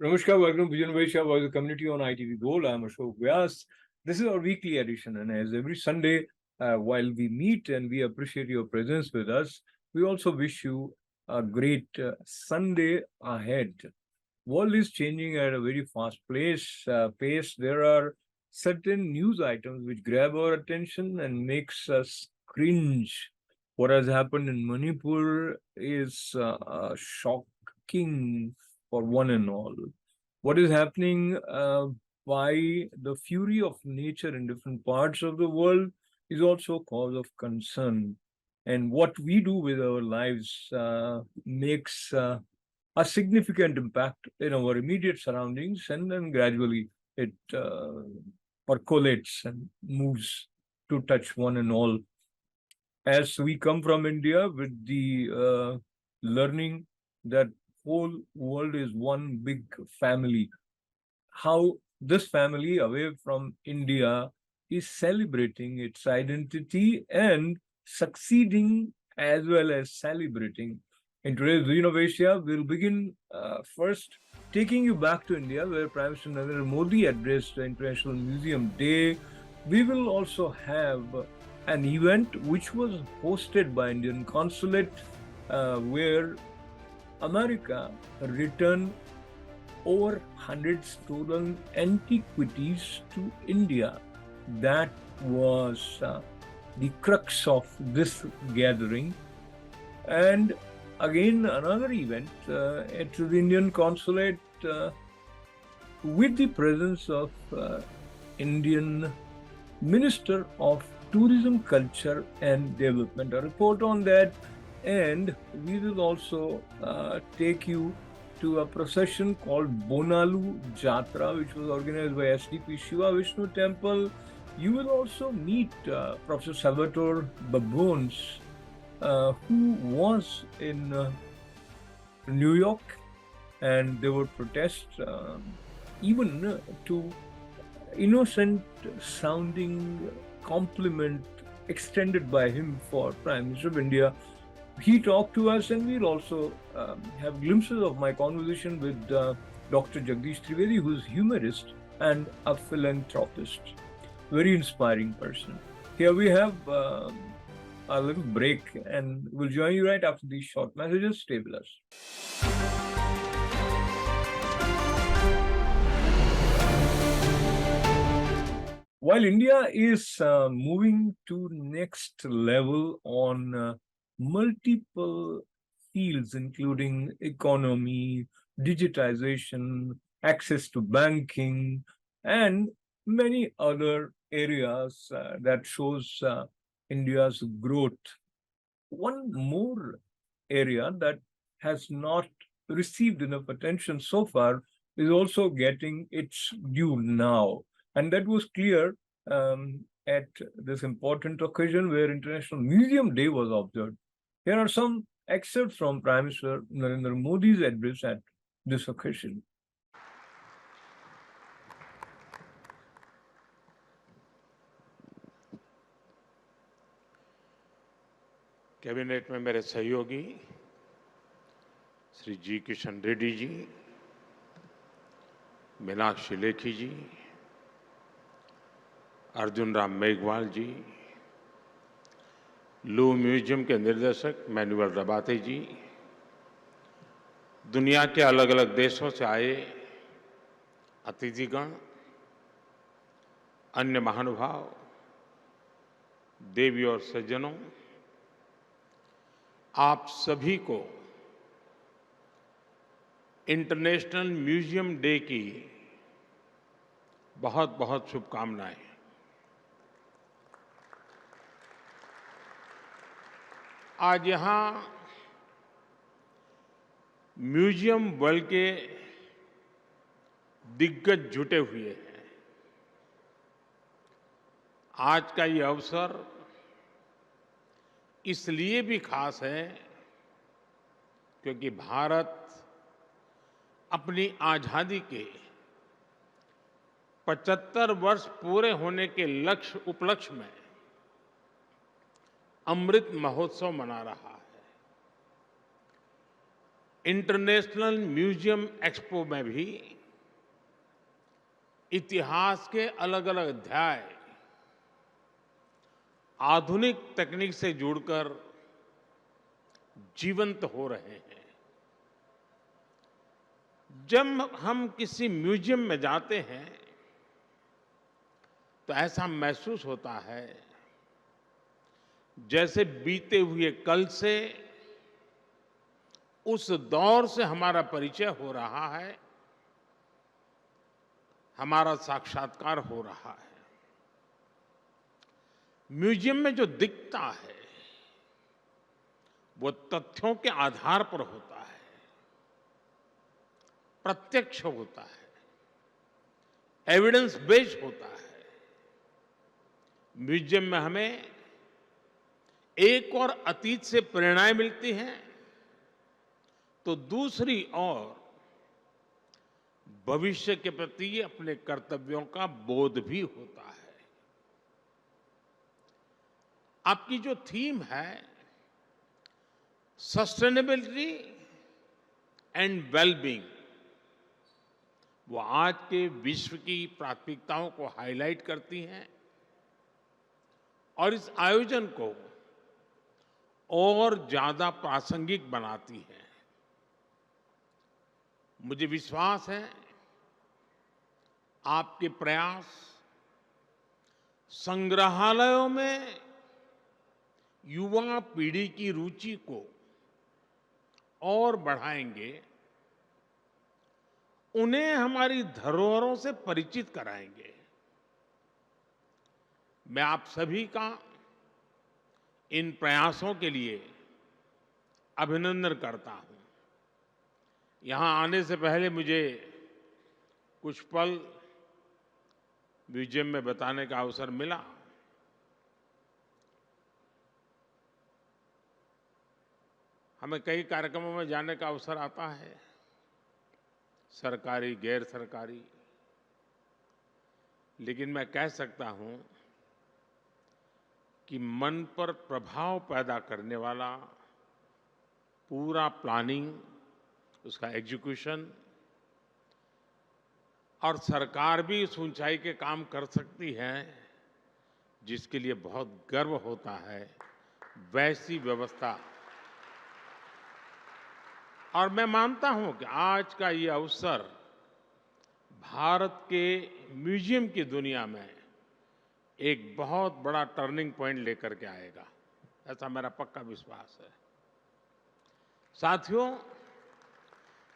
Namaskar, welcome to Vision Vaishya Voice of Community on ITV Gold. I'm Ashok Vyas. This is our weekly edition, and as every Sunday, while we meet and we appreciate your presence with us, we also wish you a great Sunday ahead. World is changing at a very fast pace. There are certain news items which grab our attention and makes us cringe. What has happened in Manipur is shocking for one and all. What is happening by the fury of nature in different parts of the world is also a cause of concern. And what we do with our lives makes a significant impact in our immediate surroundings, and then gradually it percolates and moves to touch one and all. As we come from India with the learning that whole world is one big family, how this family away from India is celebrating its identity and succeeding as well as celebrating. In today's Vision of Asia, we'll begin first taking you back to India, where Prime Minister Narendra Modi addressed the International Museum Day. We will also have an event which was hosted by Indian Consulate, where America returned over 100 stolen antiquities to India. That was the crux of this gathering. And again, another event at the Indian Consulate with the presence of Indian Minister of Tourism, Culture and Development. A report on that, and we will also take you to a procession called Bonalu Jatra, which was organized by SDP Shiva Vishnu Temple. You will also meet Professor Salvatore Babones, who was in New York, and there were protests even to innocent sounding compliment extended by him for Prime Minister of India. He talked to us, and we'll also have glimpses of my conversation with Dr. Jagdish Trivedi, who's humorist and a philanthropist. Very inspiring person. Here we have a little break, and we'll join you right after these short messages. Stay with us. While India is moving to next level on multiple fields, including economy, digitization, access to banking, and many other areas that shows India's growth. One more area that has not received enough attention so far is also getting its due now. And that was clear at this important occasion where International Museum Day was observed. Here are some excerpts from Prime Minister Narendra Modi's address at this occasion. Cabinet में मेरे सहयोगी श्री जी किशन रेड्डी जी, मीनाक्षी लेखी जी, अर्जुन राम मेघवाल जी, लू museum के निर्देशक manual रबाते जी, दुनिया के अलग अलग देशों से आए अतिथिगण, अन्य महानुभाव, देवी और सज्जनों, आप सभी को इंटरनेशनल म्यूजियम डे की बहुत बहुत शुभकामनाएं। आज यहां म्यूजियम वर्ल्ड के दिग्गज जुटे हुए हैं। आज का ये अवसर इसलिए भी खास है क्योंकि भारत अपनी आजादी के 75 वर्ष पूरे होने के उपलक्ष्य में अमृत महोत्सव मना रहा है। इंटरनेशनल म्यूजियम एक्सपो में भी इतिहास के अलग-अलग अध्याय आधुनिक तकनीक से जुड़कर जीवंत हो रहे हैं। जब हम किसी म्यूजियम में जाते हैं तो ऐसा महसूस होता है जैसे बीते हुए कल से उस दौर से हमारा परिचय हो रहा है, हमारा साक्षात्कार हो रहा है। म्यूजियम में जो दिखता है वो तथ्यों के आधार पर होता है, प्रत्यक्ष होता है, एविडेंस बेस्ड होता है। म्यूजियम में हमें एक और अतीत से प्रेरणाएं मिलती हैं तो दूसरी ओर भविष्य के प्रति अपने कर्तव्यों का बोध भी होता है। आपकी जो थीम है सस्टेनेबिलिटी एंड वेलबींग, वो आज के विश्व की प्राथमिकताओं को हाईलाइट करती हैं और इस आयोजन को और ज्यादा प्रासंगिक बनाती है। मुझे विश्वास है आपके प्रयास संग्रहालयों में युवा पीढ़ी की रुचि को और बढ़ाएंगे, उन्हें हमारी धरोहरों से परिचित कराएंगे। मैं आप सभी का इन प्रयासों के लिए अभिनंदन करता हूं। यहां आने से पहले मुझे कुछ पल म्यूजियम में बिताने का अवसर मिला। हमें कई कार्यक्रमों में जाने का अवसर आता है, सरकारी, गैर सरकारी, लेकिन मैं कह सकता हूं कि मन पर प्रभाव पैदा करने वाला पूरा प्लानिंग, उसका एग्जीक्यूशन, और सरकार भी इस ऊंचाई के काम कर सकती है जिसके लिए बहुत गर्व होता है, वैसी व्यवस्था। और मैं मानता हूं कि आज का ये अवसर भारत के म्यूजियम की दुनिया में एक बहुत बड़ा टर्निंग पॉइंट लेकर के आएगा, ऐसा मेरा पक्का विश्वास है। साथियों,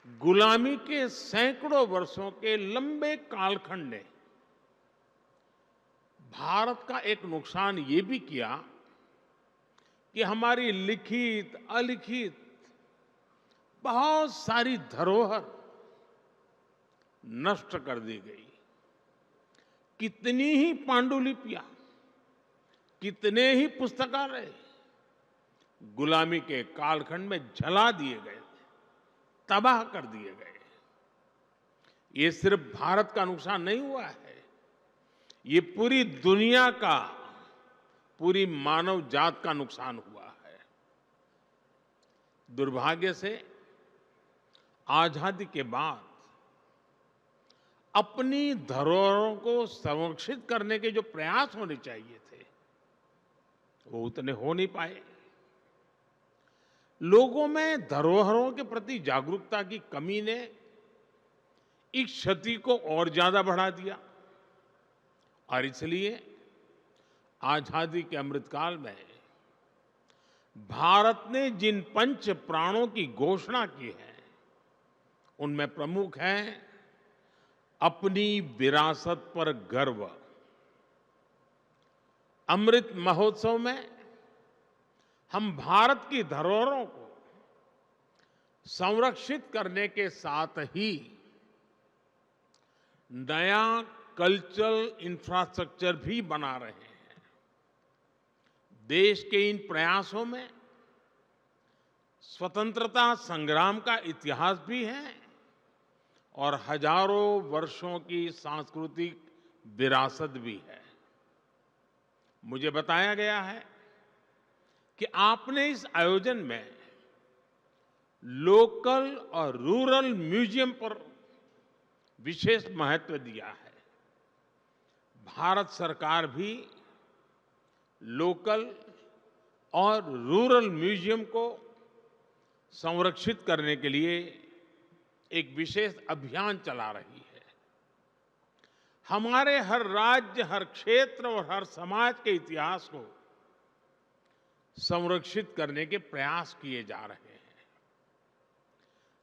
गुलामी के सैकड़ों वर्षों के लंबे कालखंड ने भारत का एक नुकसान ये भी किया कि हमारी लिखित अलिखित बहुत सारी धरोहर नष्ट कर दी गई। कितनी ही पांडुलिपियां, कितने ही पुस्तकालय गुलामी के कालखंड में जला दिए गए, तबाह कर दिए गए। ये सिर्फ भारत का नुकसान नहीं हुआ है, ये पूरी दुनिया का, पूरी मानव जात का नुकसान हुआ है। दुर्भाग्य से आजादी के बाद अपनी धरोहरों को संरक्षित करने के जो प्रयास होने चाहिए थे वो उतने हो नहीं पाए। लोगों में धरोहरों के प्रति जागरूकता की कमी ने इस क्षति को और ज्यादा बढ़ा दिया और इसलिए आजादी के अमृतकाल में भारत ने जिन पंच प्राणों की घोषणा की है उनमें प्रमुख है अपनी विरासत पर गर्व। अमृत महोत्सव में हम भारत की धरोहरों को संरक्षित करने के साथ ही नया कल्चरल इंफ्रास्ट्रक्चर भी बना रहे हैं। देश के इन प्रयासों में स्वतंत्रता संग्राम का इतिहास भी है और हजारों वर्षों की सांस्कृतिक विरासत भी है। मुझे बताया गया है कि आपने इस आयोजन में लोकल और रूरल म्यूजियम पर विशेष महत्व दिया है। भारत सरकार भी लोकल और रूरल म्यूजियम को संरक्षित करने के लिए एक विशेष अभियान चला रही है। हमारे हर राज्य, हर क्षेत्र और हर समाज के इतिहास को संरक्षित करने के प्रयास किए जा रहे हैं।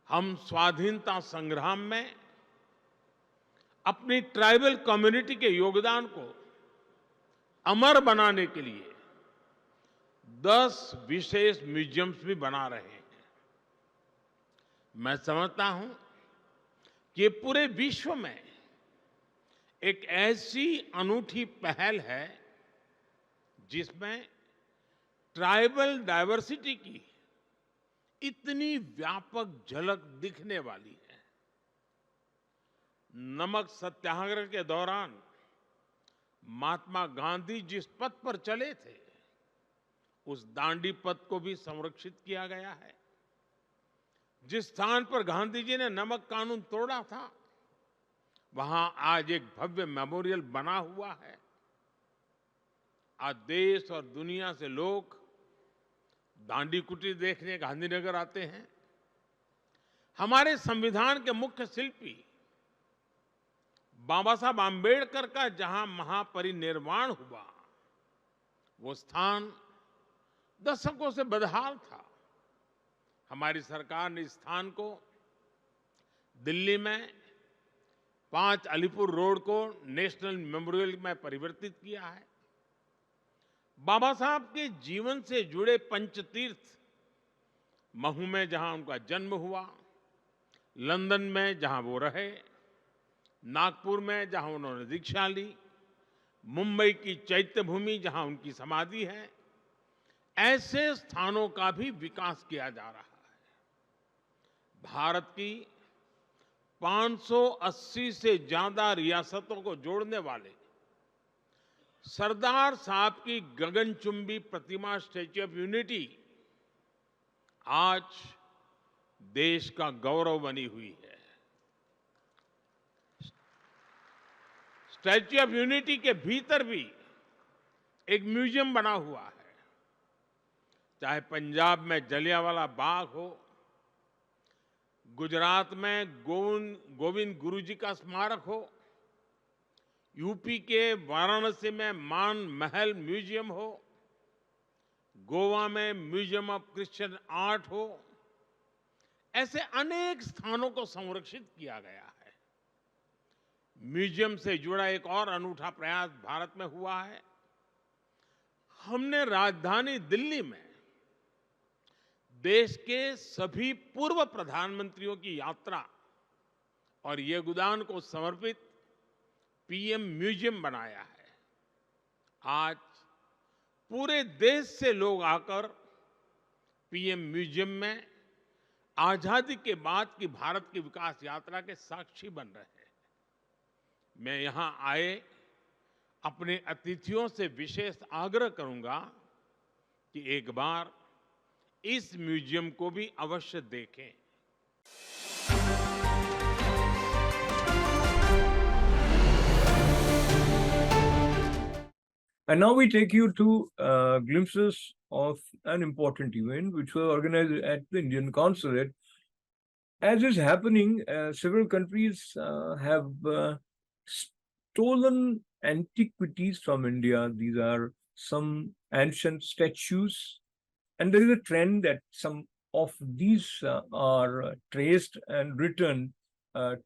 हम स्वाधीनता संग्राम में अपनी ट्राइबल कम्युनिटी के योगदान को अमर बनाने के लिए 10 विशेष म्यूजियम्स भी बना रहे हैं। मैं समझता हूं कि पूरे विश्व में एक ऐसी अनूठी पहल है जिसमें ट्राइबल डायवर्सिटी की इतनी व्यापक झलक दिखने वाली है। नमक सत्याग्रह के दौरान महात्मा गांधी जिस पथ पर चले थे, उस दांडी पथ को भी संरक्षित किया गया है। जिस स्थान पर गांधी जी ने नमक कानून तोड़ा था, वहां आज एक भव्य मेमोरियल बना हुआ है। आज देश और दुनिया से लोग दांडी कुटीर देखने गांधीनगर आते हैं। हमारे संविधान के मुख्य शिल्पी बाबा साहब आंबेडकर का जहां महापरिनिर्वाण हुआ, वो स्थान दशकों से बदहाल था। हमारी सरकार ने इस स्थान को दिल्ली में 5 अलीपुर रोड को नेशनल मेमोरियल में परिवर्तित किया है। बाबा साहब के जीवन से जुड़े पंचतीर्थ, महू में जहां उनका जन्म हुआ, लंदन में जहां वो रहे, नागपुर में जहां उन्होंने दीक्षा ली, मुंबई की चैत्य भूमि जहां उनकी समाधि है, ऐसे स्थानों का भी विकास किया जा रहा है। भारत की 580 से ज्यादा रियासतों को जोड़ने वाले सरदार साहब की गगनचुंबी प्रतिमा स्टैच्यू ऑफ यूनिटी आज देश का गौरव बनी हुई है। स्टैच्यू ऑफ यूनिटी के भीतर भी एक म्यूजियम बना हुआ है। चाहे पंजाब में जलियांवाला बाग हो, गुजरात में गोविंद गुरु जी का स्मारक हो, यूपी के वाराणसी में मान महल म्यूजियम हो, गोवा में म्यूजियम ऑफ क्रिश्चियन आर्ट हो, ऐसे अनेक स्थानों को संरक्षित किया गया है। म्यूजियम से जुड़ा एक और अनूठा प्रयास भारत में हुआ है। हमने राजधानी दिल्ली में देश के सभी पूर्व प्रधानमंत्रियों की यात्रा और योगदान को समर्पित पीएम म्यूजियम बनाया है। आज पूरे देश से लोग आकर पीएम म्यूजियम में आजादी के बाद की भारत की विकास यात्रा के साक्षी बन रहे हैं। मैं यहां आए अपने अतिथियों से विशेष आग्रह करूंगा कि एक बार इस म्यूजियम को भी अवश्य देखें। And now we take you to glimpses of an important event which was organized at the Indian Consulate. As is happening, several countries have stolen antiquities from India. These are some ancient statues, and there is a trend that some of these are traced and returned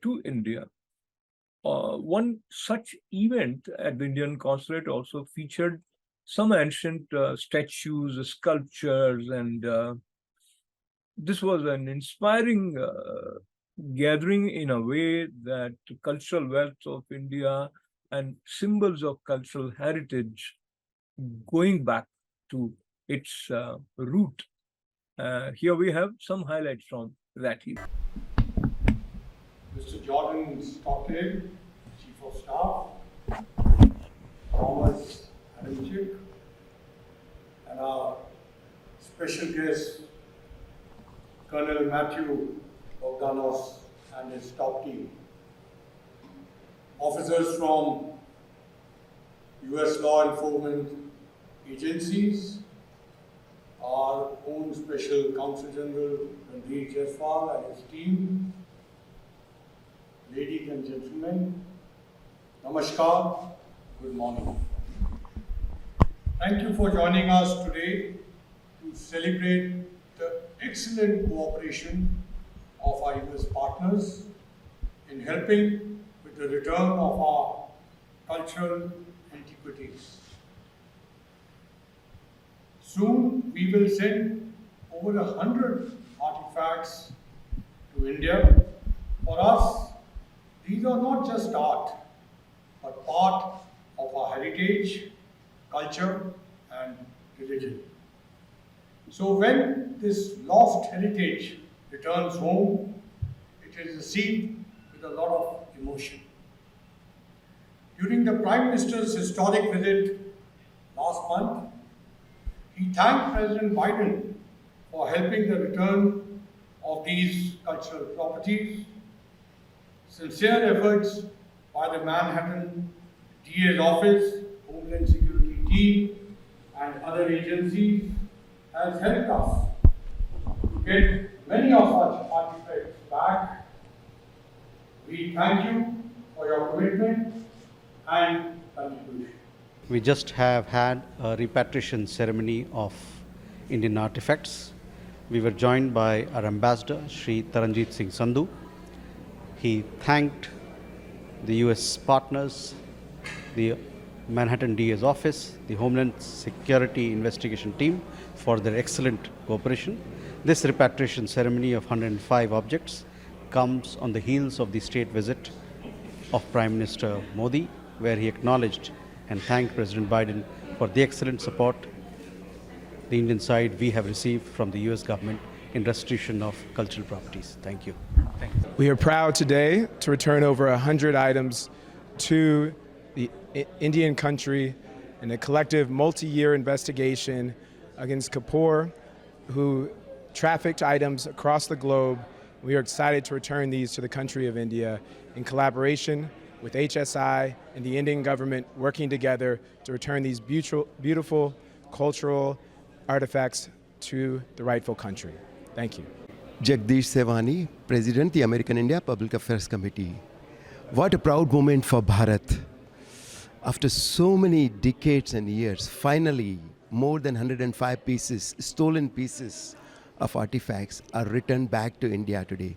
to India. One such event at the Indian Consulate also featured some ancient statues, sculptures, and this was an inspiring gathering in a way that cultural wealth of India and symbols of cultural heritage going back to its root. Here we have some highlights from that event. Mr. Jordan Stockdale, Chief of Staff, Thomas Adamczyk, and our special guest, Colonel Matthew Bogdanos and his top team, officers from US law enforcement agencies, our own Special Counsel General Ranveer Jaiswal and his team, ladies and gentlemen, Namaskar, good morning. Thank you for joining us today to celebrate the excellent cooperation of our US partners in helping with the return of our cultural antiquities. Soon we will send over 100 artifacts to India. For us, these are not just art, but part of our heritage, culture, and religion. So when this lost heritage returns home, it is received with a lot of emotion. During the Prime Minister's historic visit last month, he thanked President Biden for helping the return of these cultural properties. Sincere efforts by the Manhattan DA's office, Homeland Security team, and other agencies has helped us to get many of such artifacts back. We thank you for your commitment and contribution. We just have had a repatriation ceremony of Indian artifacts. We were joined by our ambassador, Sri Taranjit Singh Sandhu. He thanked the US partners, the Manhattan DA's office, the Homeland Security investigation team for their excellent cooperation. This repatriation ceremony of 105 objects comes on the heels of the state visit of Prime Minister Modi, where he acknowledged and thanked President Biden for the excellent support the Indian side we have received from the US government in restitution of cultural properties. Thank you. We are proud today to return over 100 items to the Indian country in a collective multi-year investigation against Kapoor, who trafficked items across the globe. We are excited to return these to the country of India in collaboration with HSI and the Indian government working together to return these beautiful cultural artifacts to the rightful country. Thank you. Jagdish Sevani, President, the American India Public Affairs Committee. What a proud moment for Bharat. After so many decades and years, finally, more than 105 pieces, stolen pieces of artifacts are returned back to India today.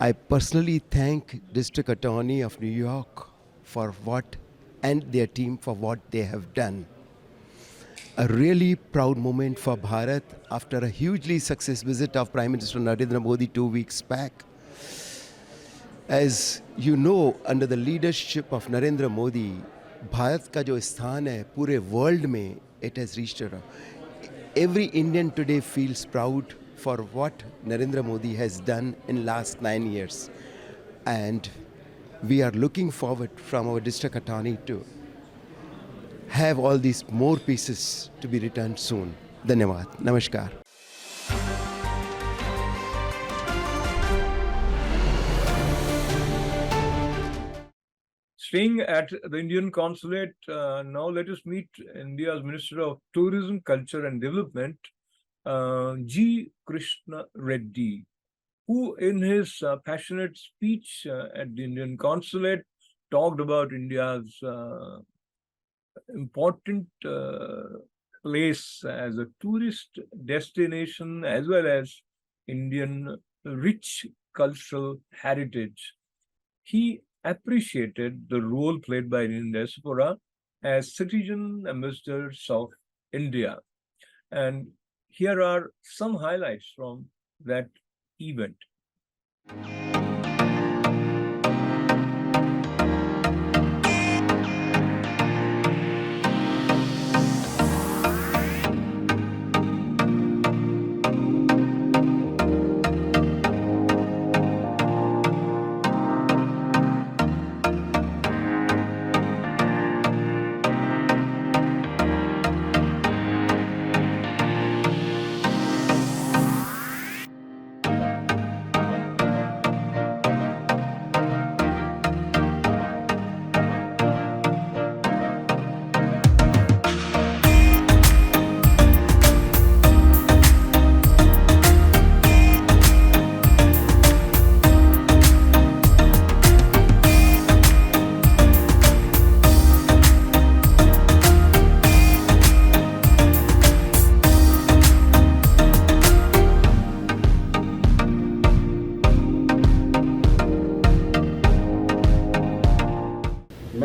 I personally thank District Attorney of New York for what, and their team for what they have done. A really proud moment for Bharat after a hugely successful visit of Prime Minister Narendra Modi 2 weeks back. As you know, under the leadership of Narendra Modi, Bharat ka jo sthan hai pure world mein, it has reached every Indian today feels proud for what Narendra Modi has done in last 9 years. And we are looking forward from our district attorney to have all these more pieces to be returned soon. Dhanyavad. Namaskar. Staying at the Indian consulate, now let us meet India's Minister of Tourism, Culture and Development, G. Krishna Reddy, who in his passionate speech at the Indian consulate talked about India's important place as a tourist destination, as well as Indian rich cultural heritage. He appreciated the role played by Indian diaspora as citizen ambassadors of India. And here are some highlights from that event.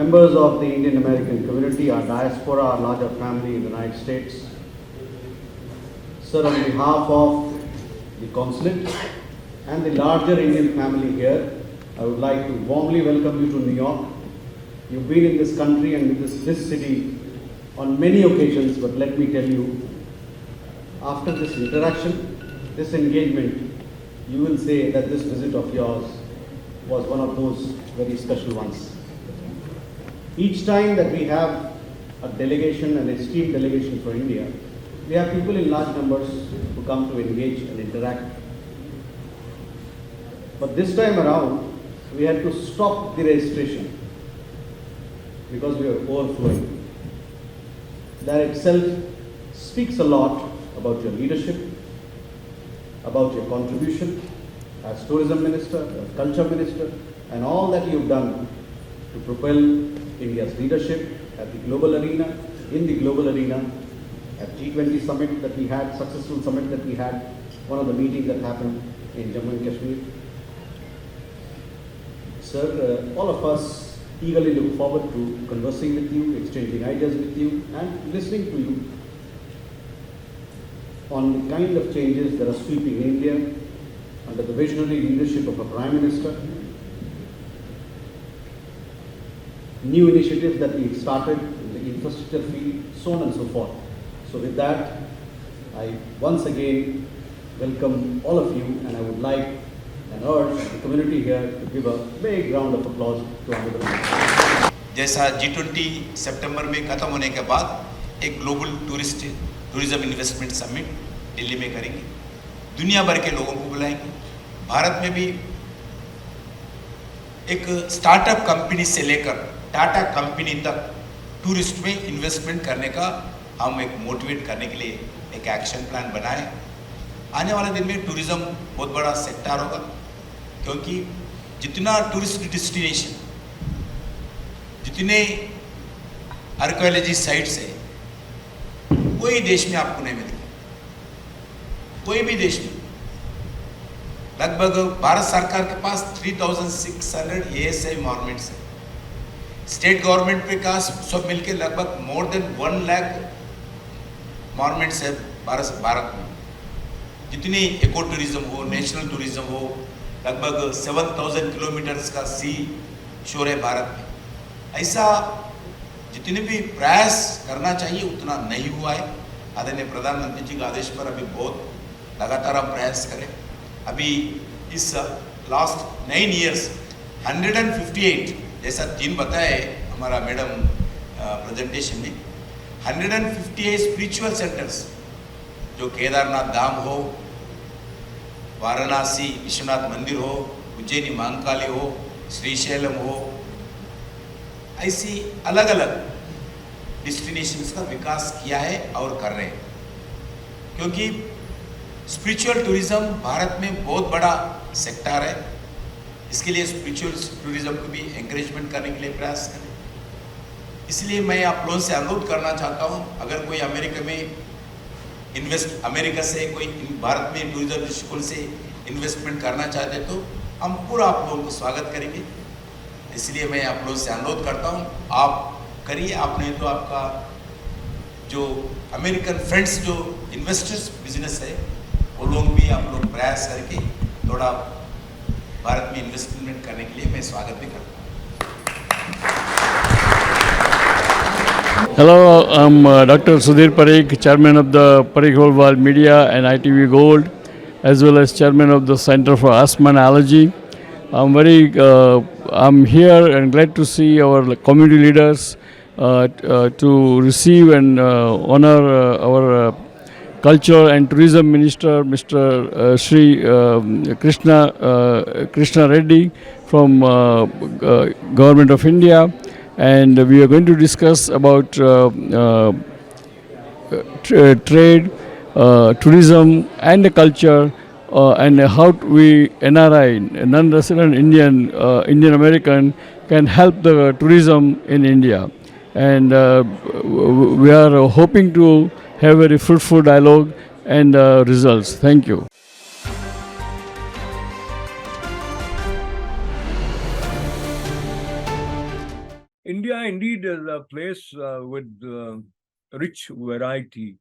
members of the Indian American community, our diaspora, our larger family in the United States. Sir, on behalf of the consulate and the larger Indian family here, I would like to warmly welcome you to New York. You've been in this country and this city on many occasions, but let me tell you, after this interaction, this engagement, you will say that this visit of yours was one of those very special ones. Each time that we have a delegation, an esteemed delegation for India, we have people in large numbers who come to engage and interact. But this time around, we had to stop the registration because we were overflowing. That itself speaks a lot about your leadership, about your contribution as tourism minister, as culture minister, and all that you've done to propel India's leadership at the global arena, in the global arena, at G20 summit that we had, successful summit that we had, one of the meetings that happened in Jammu and Kashmir. Sir, all of us eagerly look forward to conversing with you, exchanging ideas with you, and listening to you on the kind of changes that are sweeping India under the visionary leadership of a Prime Minister, new initiatives that we started in the infrastructure field, so on and so forth. So with that, I once again welcome all of you, and I would like and urge the community here to give a big round of applause to Honorable Minister. जैसा G20 सितंबर में खत्म होने के बाद एक global tourism investment summit Delhi में करेंगे, दुनिया भर के लोगों को बुलाएंगे। भारत में भी एक स्टार्टअप कंपनी से लेकर टाटा कंपनी तक टूरिस्ट में इन्वेस्टमेंट करने का हम एक मोटिवेट करने के लिए एक एक्शन प्लान बनाए। आने वाले दिन में टूरिज्म बहुत बड़ा सेक्टर होगा, क्योंकि जितना टूरिस्ट डेस्टिनेशन, जितने आर्कियोलॉजी साइट्स है, कोई देश में आपको नहीं मिलेगा, कोई भी देश में। लगभग भारत सरकार के पास 3600 ASI मॉन्यूमेंट्स है, स्टेट गवर्नमेंट के पास सब मिलके लगभग मोर देन 1 लाख मॉन्यूमेंट्स है भारत में। जितनी इको टूरिज्म हो, नेशनल टूरिज्म हो, लगभग 7000 किलोमीटर्स का सी शोर है भारत में। ऐसा जितने भी प्रयास करना चाहिए उतना नहीं हुआ है। आदरणीय प्रधानमंत्री जी के आदेश पर अभी बहुत लगातार हम प्रयास करें। अभी इस लास्ट 9 years 158, जैसा 3 बताए हमारा मैडम प्रेजेंटेशन में, 158 स्पिरिचुअल सेंटर्स, जो केदारनाथ धाम हो, वाराणसी विश्वनाथ मंदिर हो, उज्जैनी महाकाली हो, श्रीशैलम हो, ऐसी अलग अलग डेस्टिनेशंस का विकास किया है और कर रहे हैं। क्योंकि स्पिरिचुअल टूरिज्म भारत में बहुत बड़ा सेक्टर है, इसके लिए स्पिरिचुअल टूरिज्म को भी एंकरेजमेंट करने के लिए प्रयास करें। इसलिए मैं आप लोगों से अनुरोध करना चाहता हूँ, अगर कोई अमेरिका से कोई भारत में टूरिज्म दृष्टिकोण से इन्वेस्टमेंट करना चाहते तो हम पूरा आप लोगों को स्वागत करेंगे। इसलिए मैं आप लोगों से अनुरोध करता हूँ, आप करिए। आपने तो आपका जो अमेरिकन फ्रेंड्स जो इन्वेस्टर्स बिजनेस है, वो लोग भी आप लोग प्रयास करके थोड़ा भारत में इन्वेस्टमेंट करने के लिए मैं स्वागत भी करता हूँ। Hello, I'm Dr. Sudhir Parikh, Chairman of the Parikh Worldwide Media and ITV Gold, as well as Chairman of the Center for Asthma and Allergy. I'm here and glad to see our community leaders to receive and honor our Culture and Tourism Minister, Mr. Shri Krishna Reddy from Government of India. And we are going to discuss about trade, tourism and the culture, and how we NRI, non-resident Indian American, can help the tourism in India. And we are hoping to have a very fruitful dialogue and results. Thank you. India indeed is a place with rich variety,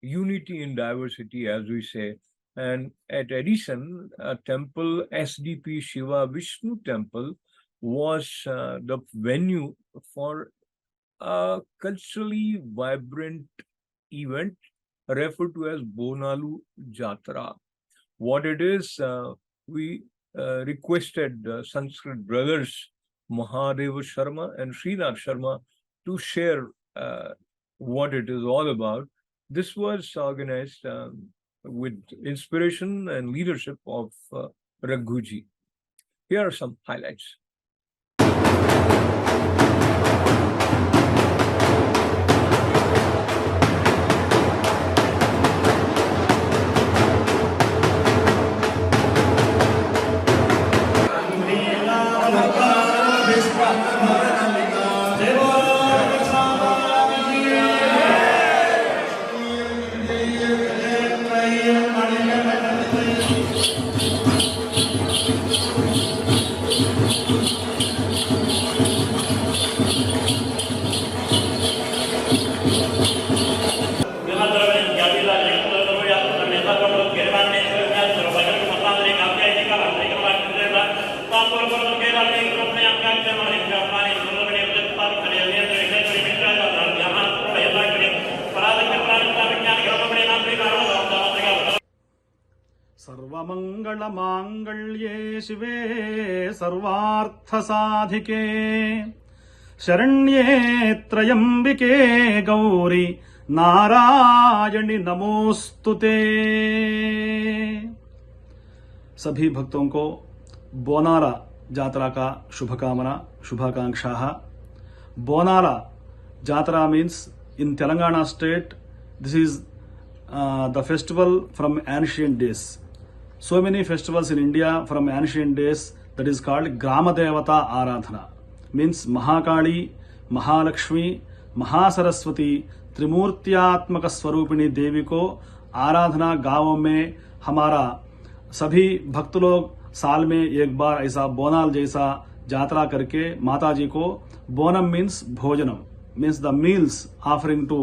unity in diversity, as we say. And at Edison, a temple, SDP Shiva Vishnu Temple, was the venue for a culturally vibrant event referred to as Bonalu Jatra. What it is, we requested Sanskrit brothers Mahadeva Sharma and Srinath Sharma to share what it is all about. This was organized with inspiration and leadership of Raghuji. Here are some highlights. सर्वमङ्गलमाङ्गल्ये शिवे सर्वार्थसाधिके शरण्ये त्र्यम्बिके गौरी नारायणी नमोस्तुते। सभी भक्तों को बोनाला जात्रा का शुभाकांक्षा। Bonala Jatra means in Telangana state this is the festival from ancient days. So many festivals in India from ancient days, that is called Grama Devata Aradhana. Means Mahakali, Mahalakshmi, Mahasaraswati, त्रिमूर्त्यात्मक स्वरूपिणी देवी को आराधना गांवों में हमारा सभी भक्त लोग साल में एक बार ऐसा बोनाल जैसा जात्रा करके माता जी को, बोनम मीन्स भोजनम, means the meals offering to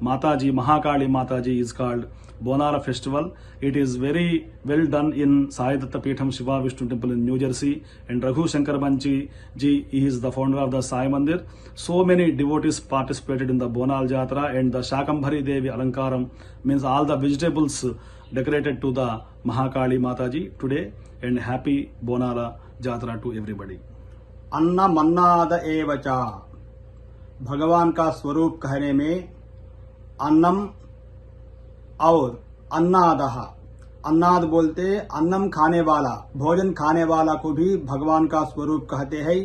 Mataji, Mahakali Mataji is called Bonala festival. It is very well done in Sai Datta Peetham Shiva Vishnu Temple in New Jersey, and Raghu Shankar Banchi ji, he is the founder of the Sai Mandir. So many devotees participated in the Bonal Jatra, and the Shakambhari Devi Alankaram means all the vegetables decorated to the Mahakali Mataji today, and happy Bonala Jatra to everybody. अन्ना मन्नाद एवचा, भगवान का स्वरूप कहने में अन्नम और अन्नादह, अन्नाद बोलते अन्नम खाने वाला, भोजन खाने वाला को भी भगवान का स्वरूप कहते हैं,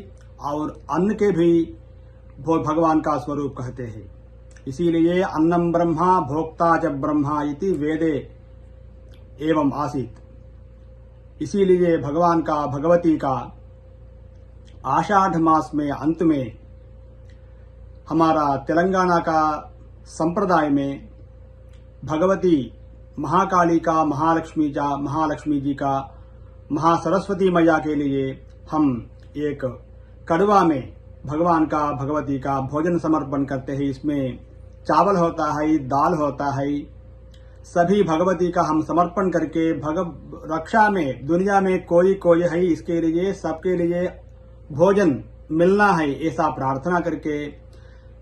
और अन्न के भी भगवान का स्वरूप कहते हैं। इसीलिए अन्नम ब्रह्मा भोक्ता च ब्रह्मा इति वेदे एवं आसीत। इसीलिए भगवान का, भगवती का आषाढ़ मास में अंत में हमारा तेलंगाना का संप्रदाय में भगवती महाकाली का, महालक्ष्मी जी का, महासरस्वती मैया के लिए हम एक कड़वा में भगवान का, भगवती का भोजन समर्पण करते हैं। इसमें चावल होता है, दाल होता है, सभी भगवती का हम समर्पण करके रक्षा में दुनिया में कोई है, इसके लिए सबके लिए भोजन मिलना है ऐसा प्रार्थना करके,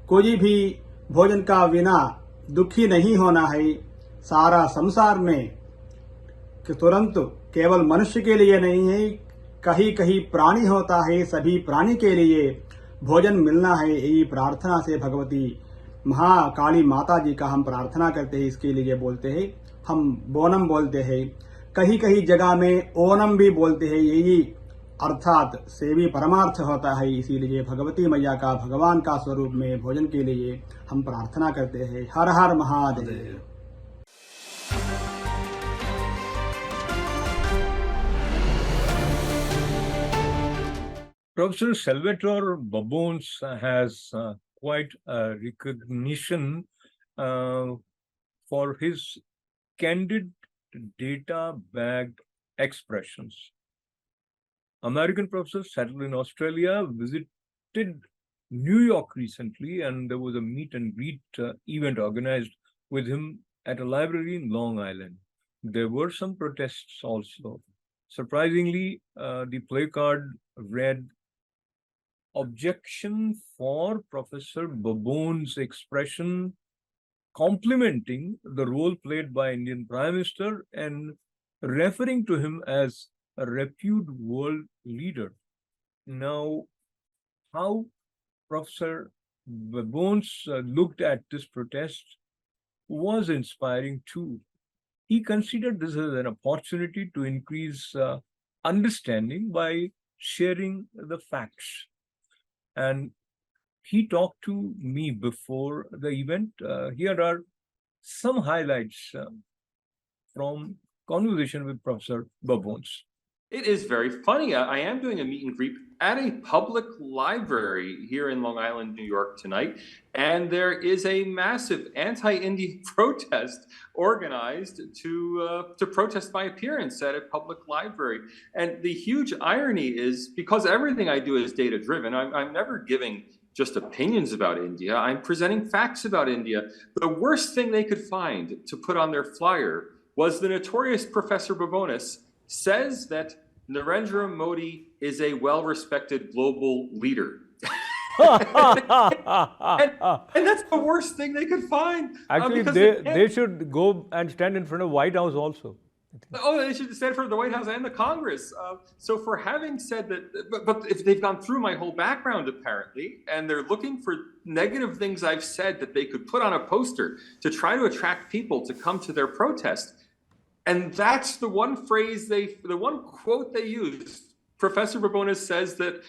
कोई भी भोजन का बिना दुखी नहीं होना है। सारा संसार में कि तुरंत केवल मनुष्य के लिए नहीं है, कहीं कहीं प्राणी होता है, सभी प्राणी के लिए भोजन मिलना है। यही प्रार्थना से भगवती महाकाली माता जी का हम प्रार्थना करते हैं। इसके लिए बोलते हैं हम बोनम बोलते हैं, कहीं कहीं जगह में ओनम भी बोलते हैं। यही अर्थात सेवी परमार्थ होता है। इसीलिए भगवती मैया का, भगवान का स्वरूप में भोजन के लिए हम प्रार्थना करते हैं। हर हर Mahadev. Professor Salvatore Babones has quite a recognition for his candid, data-backed expressions. American professor settled in Australia, visited New York recently, and there was a meet and greet event organized with him at a library in Long Island. There were some protests also. Surprisingly, the placard read, "Objection for Professor Babone's expression complimenting the role played by Indian Prime Minister and referring to him as a reputed world leader." Now, how Professor Babones looked at this protest was inspiring too. He considered this as an opportunity to increase understanding by sharing the facts. And he talked to me before the event. Here are some highlights from conversation with Professor Babones. It is very funny. I am doing a meet and greet at a public library here in Long Island, New York tonight, and there is a massive anti-Indian protest organized to protest my appearance at a public library. And the huge irony is, because everything I do is data-driven, I'm never giving just opinions about India. I'm presenting facts about India. The worst thing they could find to put on their flyer was the notorious Professor Babones says that Narendra Modi is a well-respected global leader. and that's the worst thing they could find. Actually, they should go and stand in front of White House also. Oh, they should stand for the White House and the Congress. So for having said that, but if they've gone through my whole background apparently, and they're looking for negative things I've said that they could put on a poster to try to attract people to come to their protest, and that's the one phrase the one quote they used. Professor Babones says that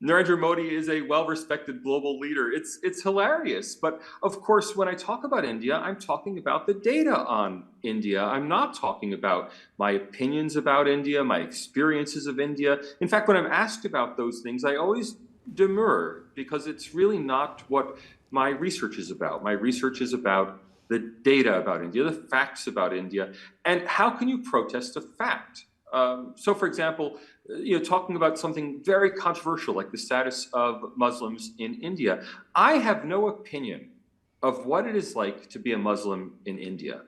Narendra Modi is a well-respected global leader. It's hilarious. But of course, when I talk about India, I'm talking about the data on India. I'm not talking about my opinions about India, my experiences of India. In fact, when I'm asked about those things, I always demur, because it's really not what my research is about. My research is about the data about India, the facts about India, and how can you protest a fact? So, for example, talking about something very controversial like the status of Muslims in India, I have no opinion of what it is like to be a Muslim in India.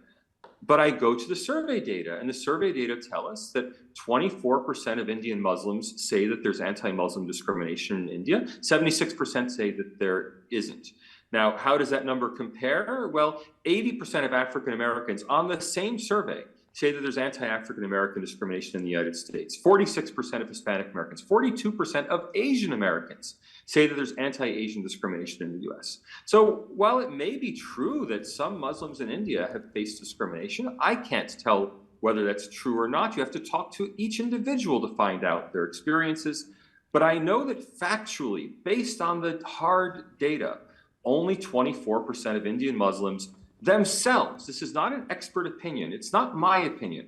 But I go to the survey data, and the survey data tell us that 24% of Indian Muslims say that there's anti-Muslim discrimination in India. 76% say that there isn't. Now, how does that number compare? Well, 80% of African Americans on the same survey say that there's anti-African American discrimination in the United States. 46% of Hispanic Americans, 42% of Asian Americans say that there's anti-Asian discrimination in the US. So while it may be true that some Muslims in India have faced discrimination, I can't tell whether that's true or not. You have to talk to each individual to find out their experiences. But I know that factually, based on the hard data, only 24% of Indian Muslims themselves, this is not an expert opinion, it's not my opinion,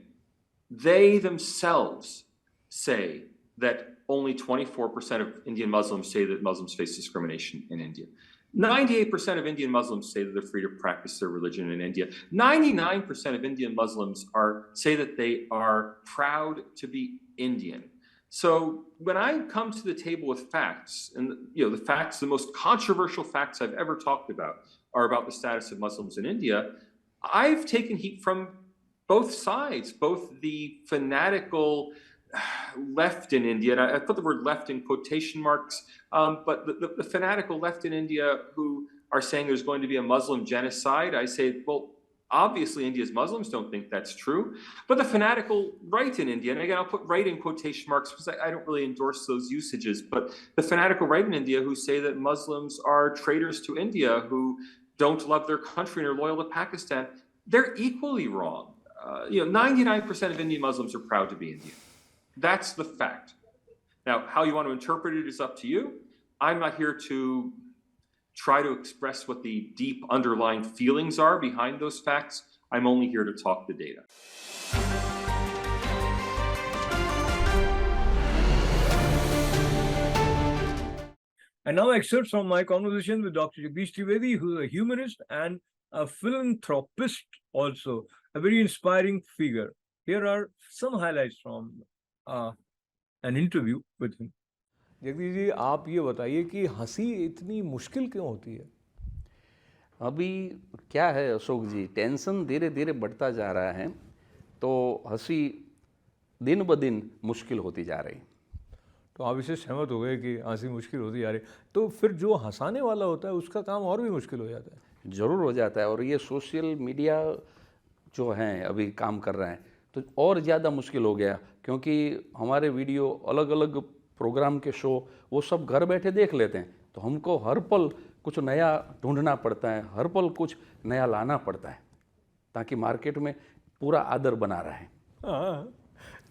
they themselves say that only 24% of Indian Muslims say that Muslims face discrimination in India. 98% of Indian Muslims say that they're free to practice their religion in India. 99% of Indian Muslims say that they are proud to be Indian. So when I come to the table with facts, and the facts, the most controversial facts I've ever talked about are about the status of Muslims in India, I've taken heat from both sides, both the fanatical left in India, and I put the word left in quotation marks, but the fanatical left in India who are saying there's going to be a Muslim genocide. I say, well, obviously India's Muslims don't think that's true, but the fanatical right in India, and again, I'll put right in quotation marks because I don't really endorse those usages, but the fanatical right in India who say that Muslims are traitors to India, who don't love their country and are loyal to Pakistan, they're equally wrong. 99% of Indian Muslims are proud to be Indian. That's the fact. Now, how you want to interpret it is up to you. I'm not here to try to express what the deep underlying feelings are behind those facts. I'm only here to talk the data. And now excerpts from my conversation with Dr. Jagdish Trivedi, who is a humanist and a philanthropist also, a very inspiring figure. Here are some highlights from an interview with him. Jagdish ji, आप ये बताइए कि हंसी इतनी मुश्किल क्यों होती है? अभी क्या है अशोक जी, टेंशन धीरे धीरे बढ़ता जा रहा है, तो हंसी दिन ब दिन मुश्किल होती जा रही। तो आप इससे सहमत हो गए कि हंसी मुश्किल होती जा रही, तो फिर जो हंसाने वाला होता है उसका काम और भी मुश्किल हो जाता है। ज़रूर हो जाता है, और ये सोशल मीडिया जो हैं अभी काम कर रहे हैं तो और ज़्यादा मुश्किल हो गया, क्योंकि हमारे वीडियो अलग अलग प्रोग्राम के शो वो सब घर बैठे देख लेते हैं, तो हमको हर पल कुछ नया ढूंढना पड़ता है, हर पल कुछ नया लाना पड़ता है, ताकि मार्केट में पूरा आदर बना रहे। हाँ,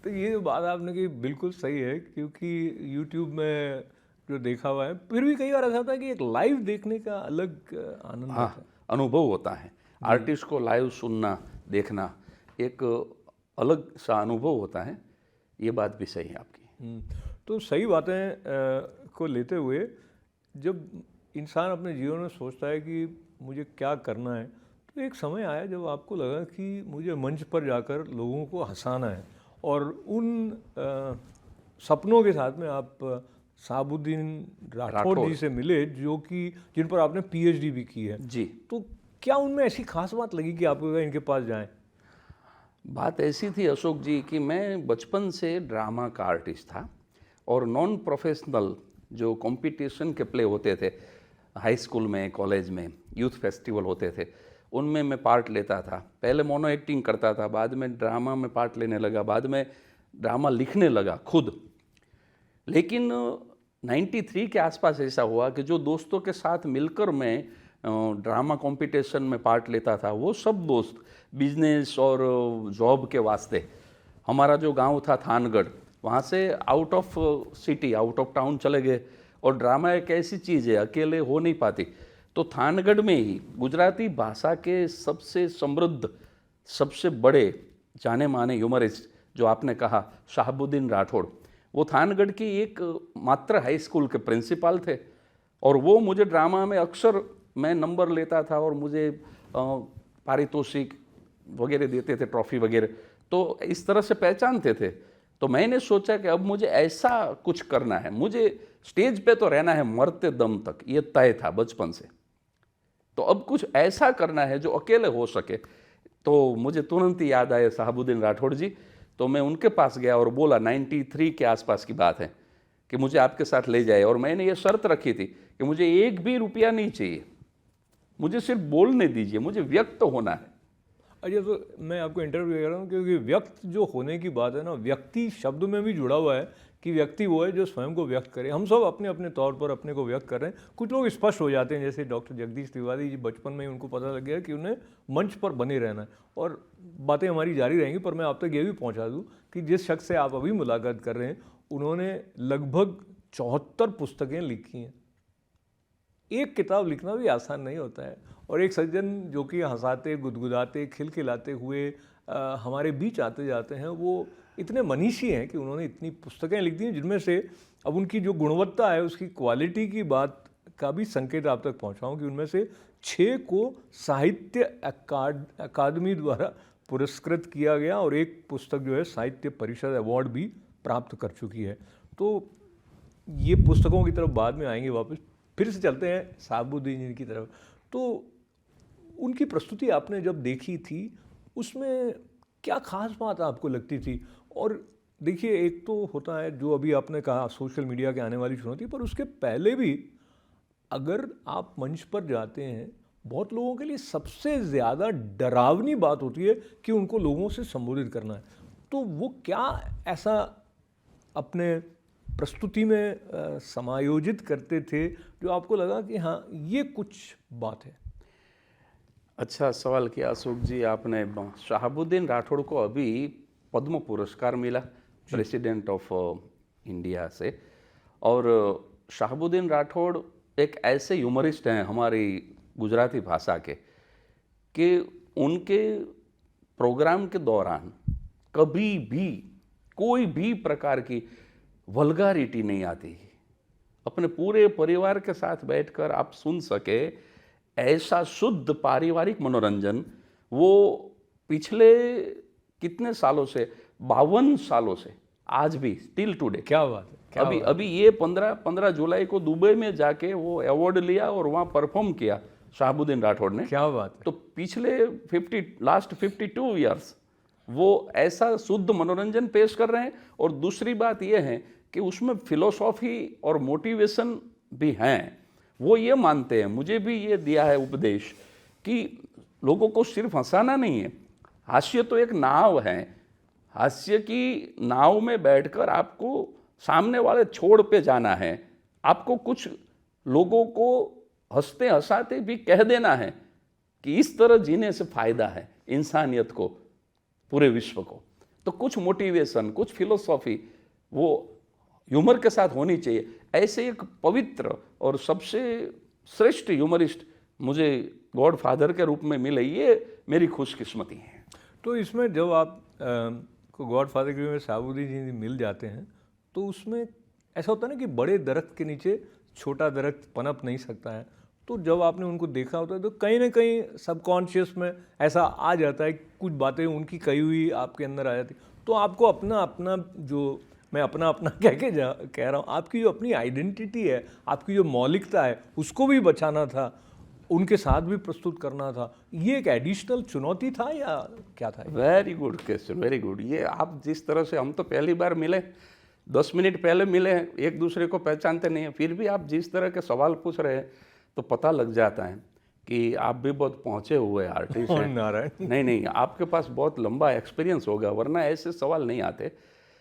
तो ये बात आपने की बिल्कुल सही है, क्योंकि YouTube में जो देखा हुआ है, फिर भी कई बार ऐसा होता है कि एक लाइव देखने का अलग आनंद होता है, अनुभव होता है। आर्टिस्ट को लाइव सुनना देखना एक अलग सा अनुभव होता है, ये बात भी सही है आपकी। तो सही बातें को लेते हुए जब इंसान अपने जीवन में सोचता है कि मुझे क्या करना है, तो एक समय आया जब आपको लगा कि मुझे मंच पर जाकर लोगों को हंसाना है, और उन सपनों के साथ में आप शहाबुद्दीन राठौड़ जी से मिले, जो कि जिन पर आपने PhD भी की है जी। तो क्या उनमें ऐसी खास बात लगी कि आपको इनके पास जाएं? बात ऐसी थी अशोक जी कि मैं बचपन से ड्रामा का आर्टिस्ट था, और नॉन प्रोफेशनल जो कंपटीशन के प्ले होते थे हाई स्कूल में, कॉलेज में, यूथ फेस्टिवल होते थे, उनमें मैं पार्ट लेता था। पहले मोनो एक्टिंग करता था, बाद में ड्रामा में पार्ट लेने लगा, बाद में ड्रामा लिखने लगा खुद। लेकिन 93 के आसपास ऐसा हुआ कि जो दोस्तों के साथ मिलकर मैं ड्रामा कंपटीशन में पार्ट लेता था, वो सब दोस्त बिजनेस और जॉब के वास्ते, हमारा जो गांव था थानगढ़, वहाँ से out of city, out of town चले गए। और ड्रामा एक ऐसी चीज़ है, अकेले हो नहीं पाती, तो थानगढ़ में ही गुजराती भाषा के सबसे समृद्ध, सबसे बड़े जाने माने ह्यूमरिस्ट जो आपने कहा शहाबुद्दीन राठौड़, वो थानगढ़ की एक मात्र हाई स्कूल के प्रिंसिपल थे, और वो मुझे ड्रामा में अक्सर मैं नंबर लेता था और मुझे पारितोषिक वगैरह देते थे, ट्रॉफी वगैरह, तो इस तरह से पहचानते थे। तो मैंने सोचा कि अब मुझे ऐसा कुछ करना है, मुझे स्टेज पे तो रहना है मरते दम तक, ये तय था बचपन से। तो अब कुछ ऐसा करना है जो अकेले हो सके। तो मुझे तुरंत ही याद आए शहाबुद्दीन राठौड़ जी, तो मैं उनके पास गया और बोला, 93 के आसपास की बात है, कि मुझे आपके साथ ले जाए। और मैंने ये शर्त रखी थी कि मुझे एक भी रुपया नहीं चाहिए, मुझे सिर्फ बोलने दीजिए, मुझे व्यक्त होना है। अच्छा, तो मैं आपको इंटरव्यू कर रहा हूँ क्योंकि व्यक्त जो होने की बात है ना, व्यक्ति शब्द में भी जुड़ा हुआ है कि व्यक्ति वो है जो स्वयं को व्यक्त करे। हम सब अपने अपने तौर पर अपने को व्यक्त कर रहे हैं। कुछ लोग स्पष्ट हो जाते हैं, जैसे डॉक्टर जगदीश तिवारी जी, बचपन में ही उनको पता लग गया कि उन्हें मंच पर बने रहना है, और बातें हमारी जारी रहेंगी। पर मैं आप तक ये भी पहुँचा दूँ कि जिस शख्स से आप अभी मुलाकात कर रहे हैं, उन्होंने लगभग 74 पुस्तकें लिखी हैं। एक किताब लिखना भी आसान नहीं होता है, और एक सज्जन जो कि हंसाते, गुदगुदाते, खिलखिलाते हुए हमारे बीच आते जाते हैं, वो इतने मनीषी हैं कि उन्होंने इतनी पुस्तकें लिख दी हैं, जिनमें से अब उनकी जो गुणवत्ता है, उसकी क्वालिटी की बात का भी संकेत आप तक पहुंचाऊं कि उनमें से 6 को साहित्य अकादमी द्वारा पुरस्कृत किया गया, और एक पुस्तक जो है साहित्य परिषद अवार्ड भी प्राप्त कर चुकी है। तो ये पुस्तकों की तरफ बाद में आएंगे वापस, फिर से चलते हैं शहाबुद्दीन जी की तरफ। तो उनकी प्रस्तुति आपने जब देखी थी, उसमें क्या खास बात आपको लगती थी? और देखिए, एक तो होता है जो अभी आपने कहा सोशल मीडिया के आने वाली चुनौती, पर उसके पहले भी अगर आप मंच पर जाते हैं, बहुत लोगों के लिए सबसे ज़्यादा डरावनी बात होती है कि उनको लोगों से संबोधित करना है। तो वो क्या ऐसा अपने प्रस्तुति में समायोजित करते थे जो आपको लगा कि हाँ, ये कुछ बात है? अच्छा सवाल किया अशोक जी आपने। शहाबुद्दीन राठौड़ को अभी पद्म पुरस्कार मिला प्रेसिडेंट ऑफ इंडिया से, और शहाबुद्दीन राठौड़ एक ऐसे ह्यूमरिस्ट हैं हमारी गुजराती भाषा के कि उनके प्रोग्राम के दौरान कभी भी कोई भी प्रकार की वल्गारिटी नहीं आती। अपने पूरे परिवार के साथ बैठकर आप सुन सके ऐसा शुद्ध पारिवारिक मनोरंजन वो पिछले कितने सालों से, 52 सालों से, आज भी स्टिल टुडे। क्या बात है। अभी ये 15 जुलाई को दुबई में जाके वो अवार्ड लिया और वहाँ परफॉर्म किया शहाबुद्दीन राठौड़ ने। क्या बात है। तो पिछले लास्ट 52 ईयर्स वो ऐसा शुद्ध मनोरंजन पेश कर रहे हैं। और दूसरी बात ये है कि उसमें फिलोसॉफी और मोटिवेशन भी हैं। वो ये मानते हैं, मुझे भी ये दिया है उपदेश, कि लोगों को सिर्फ हंसाना नहीं है, हास्य तो एक नाव है, हास्य की नाव में बैठकर आपको सामने वाले छोड़ पे जाना है। आपको कुछ लोगों को हंसते हंसाते भी कह देना है कि इस तरह जीने से फायदा है इंसानियत को, पूरे विश्व को। तो कुछ मोटिवेशन, कुछ फिलोसॉफी वो ह्यूमर के साथ होनी चाहिए। ऐसे एक पवित्र और सबसे श्रेष्ठ ह्यूमरिस्ट मुझे गॉड फादर के रूप में मिले, ये मेरी खुशकिस्मती है। तो इसमें जब आप को गॉड फादर के रूप में शहाबुद्दीन जी मिल जाते हैं, तो उसमें ऐसा होता है ना कि बड़े दरख्त के नीचे छोटा दरख्त पनप नहीं सकता है। तो जब आपने उनको देखा होता है तो कहीं ना कहीं सबकॉन्शियस में ऐसा आ जाता है, कुछ बातें उनकी कही हुई आपके अंदर आ जाती। तो आपको अपना जो मैं अपना कह रहा हूँ, आपकी जो अपनी आइडेंटिटी है, आपकी जो मौलिकता है, उसको भी बचाना था, उनके साथ भी प्रस्तुत करना था। ये एक एडिशनल चुनौती था या क्या था? Very good question, very good. ये आप जिस तरह से, हम तो पहली बार मिले, 10 मिनट पहले मिले हैं, एक दूसरे को पहचानते नहीं हैं, फिर भी आप जिस तरह के सवाल पूछ रहे हैं तो पता लग जाता है कि आप भी बहुत पहुँचे हुए आर्टिस्ट हैं। नारायण। नहीं, आपके पास बहुत लंबा एक्सपीरियंस होगा, वरना ऐसे सवाल नहीं आते।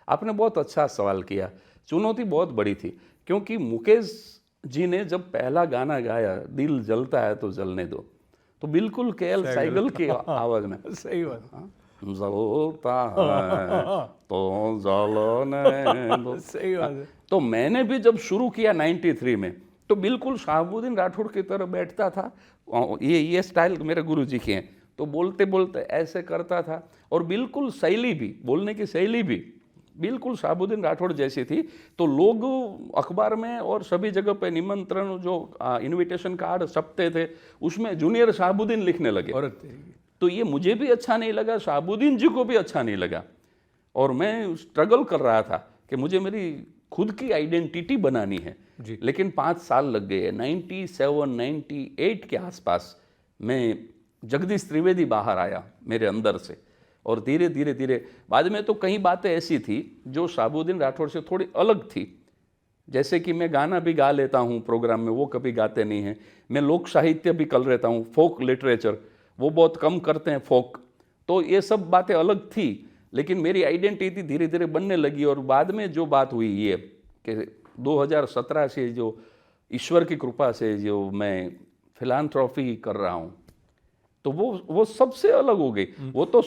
आपने बहुत अच्छा सवाल किया। चुनौती बहुत बड़ी थी, क्योंकि मुकेश जी ने जब पहला गाना गाया, दिल जलता है तो जलने दो, तो बिल्कुल केएल सहगल की आवाज़ में। सही बात। जलता है तो जलने दो। सही बात है। तो मैंने भी जब शुरू किया 93 में, तो बिल्कुल शहाबुद्दीन राठौड़ की तरह बैठता था। ये स्टाइल मेरे गुरुजी के हैं, तो बोलते बोलते ऐसे करता था। और बिल्कुल शैली भी, बोलने की शैली भी बिल्कुल शहाबुद्दीन राठौड़ जैसी थी। तो लोग अखबार में और सभी जगह पे निमंत्रण, जो इनविटेशन कार्ड छपते थे, उसमें जूनियर शहाबुद्दीन लिखने लगे। तो ये मुझे भी अच्छा नहीं लगा, शहाबुद्दीन जी को भी अच्छा नहीं लगा। और मैं स्ट्रगल कर रहा था कि मुझे मेरी खुद की आइडेंटिटी बनानी है। लेकिन 5 साल लग गए। 97, 98 के आसपास मैं जगदीश त्रिवेदी बाहर आया मेरे अंदर से। और धीरे धीरे बाद में तो कई बातें ऐसी थी जो शहाबुद्दीन राठौड़ से थोड़ी अलग थी। जैसे कि मैं गाना भी गा लेता हूँ प्रोग्राम में, वो कभी गाते नहीं हैं। मैं लोक साहित्य भी कर लेता हूँ, फोक लिटरेचर, वो बहुत कम करते हैं फोक। तो ये सब बातें अलग थी, लेकिन मेरी आइडेंटिटी धीरे धीरे बनने लगी। और बाद में जो बात हुई ये कि 2017 से जो ईश्वर की कृपा से जो मैं फिलांथ्रॉफी कर रहा हूँ, तो वो सबसे अलग हो गई। वो तो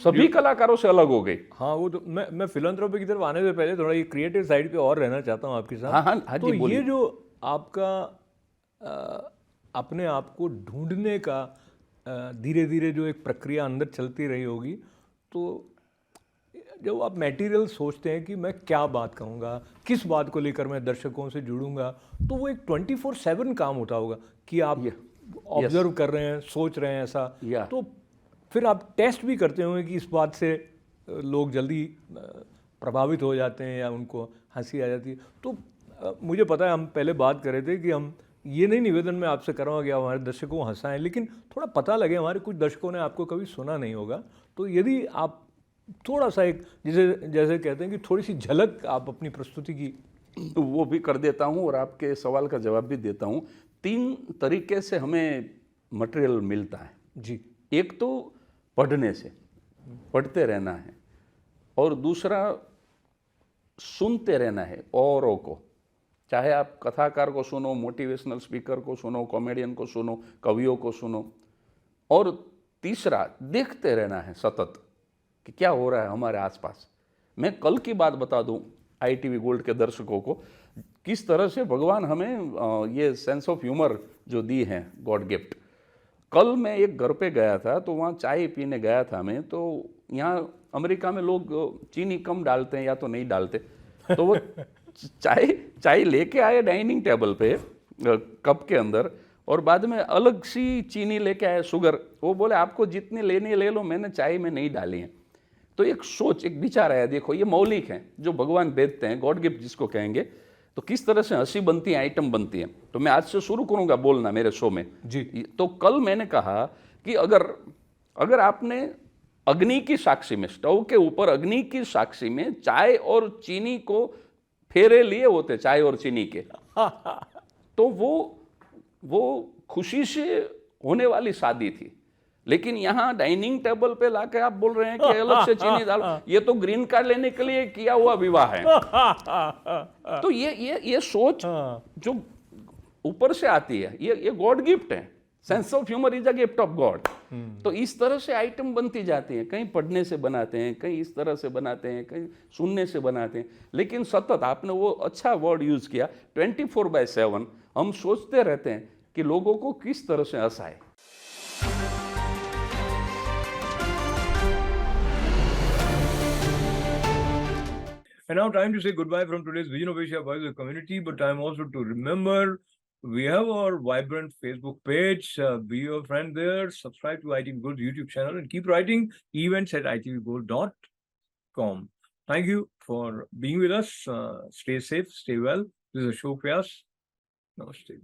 सभी कलाकारों से अलग हो गई। हाँ, वो तो मैं फिलैंथ्रोपी की तरफ आने से पहले थोड़ा ये क्रिएटिव साइड पे और रहना चाहता हूँ आपके साथ। हाँ, तो ये जो आपका अपने आप को ढूंढने का धीरे धीरे जो एक प्रक्रिया अंदर चलती रही होगी, तो जब आप मटेरियल सोचते हैं कि मैं क्या बात कहूँगा, किस बात को लेकर मैं दर्शकों से जुड़ूंगा, तो वो एक 24/7 काम होता होगा कि आप ऑब्जर्व कर रहे हैं, सोच रहे हैं ऐसा। तो फिर आप टेस्ट भी करते होंगे कि इस बात से लोग जल्दी प्रभावित हो जाते हैं या उनको हंसी आ जाती है। तो मुझे पता है, हम पहले बात कर रहे थे कि हम ये नहीं निवेदन मैं आपसे कर रहा हूँ कि आप हमारे दर्शकों को हंसाएं, लेकिन थोड़ा पता लगे, हमारे कुछ दर्शकों ने आपको कभी सुना नहीं होगा। तो यदि आप थोड़ा सा एक जैसे कहते हैं कि थोड़ी सी झलक आप अपनी प्रस्तुति की, वो भी कर देता हूँ और आपके सवाल का जवाब भी देता हूँ। 3 तरीके से हमें मटेरियल मिलता है जी। एक तो पढ़ने से, पढ़ते रहना है, और दूसरा सुनते रहना है औरों को। चाहे आप कथाकार को सुनो, मोटिवेशनल स्पीकर को सुनो, कॉमेडियन को सुनो, कवियों को सुनो। और तीसरा देखते रहना है सतत कि क्या हो रहा है हमारे आसपास। मैं कल की बात बता दूं ITV गोल्ड के दर्शकों को, किस तरह से भगवान हमें ये सेंस ऑफ ह्यूमर जो दी है, गॉड गिफ्ट। कल मैं एक घर पे गया था, तो वहाँ चाय पीने गया था मैं। तो यहाँ अमेरिका में लोग चीनी कम डालते हैं या तो नहीं डालते, तो वो चाय लेके आए डाइनिंग टेबल पे कप के अंदर, और बाद में अलग सी चीनी लेके आए, शुगर। वो बोले आपको जितनी लेनी ले लो, मैंने चाय में नहीं डाली है। तो एक सोच, एक विचार आया, देखो ये मौलिक है, जो भगवान भेजते हैं, गॉड गिफ्ट जिसको कहेंगे, तो किस तरह से हंसी बनती है, आइटम बनती है। तो मैं आज से शुरू करूंगा बोलना मेरे शो में जी। तो कल मैंने कहा कि अगर आपने अग्नि की साक्षी में, स्टोव के ऊपर अग्नि की साक्षी में चाय और चीनी को फेरे लिए होते, चाय और चीनी के, तो वो खुशी से होने वाली शादी थी। लेकिन यहाँ डाइनिंग टेबल पे लाके आप बोल रहे हैं कि अलग से चीनी डाल, ये तो ग्रीन कार्ड लेने के लिए किया हुआ विवाह है। तो ये सोच जो ऊपर से आती है, ये गॉड गिफ्ट है। Sense of humour is a gift of God. तो इस तरह से आइटम बनती जाती हैं, कहीं पढ़ने से बनाते हैं, कहीं इस तरह से बनाते हैं, कहीं सुनने से बनाते हैं, लेकिन सतत, आपने वो अच्छा वर्ड यूज किया, 24/7 हम सोचते रहते हैं कि लोगों को किस तरह से हंसाए। And now time to say goodbye from today's Vision of Asia Voice of the Community, but time also to remember we have our vibrant Facebook page. Be your friend there. Subscribe to ITV Gold YouTube channel and keep writing events@itvgold.com. Thank you for being with us. Stay safe, stay well. This is Ashok Vyas. Namaste.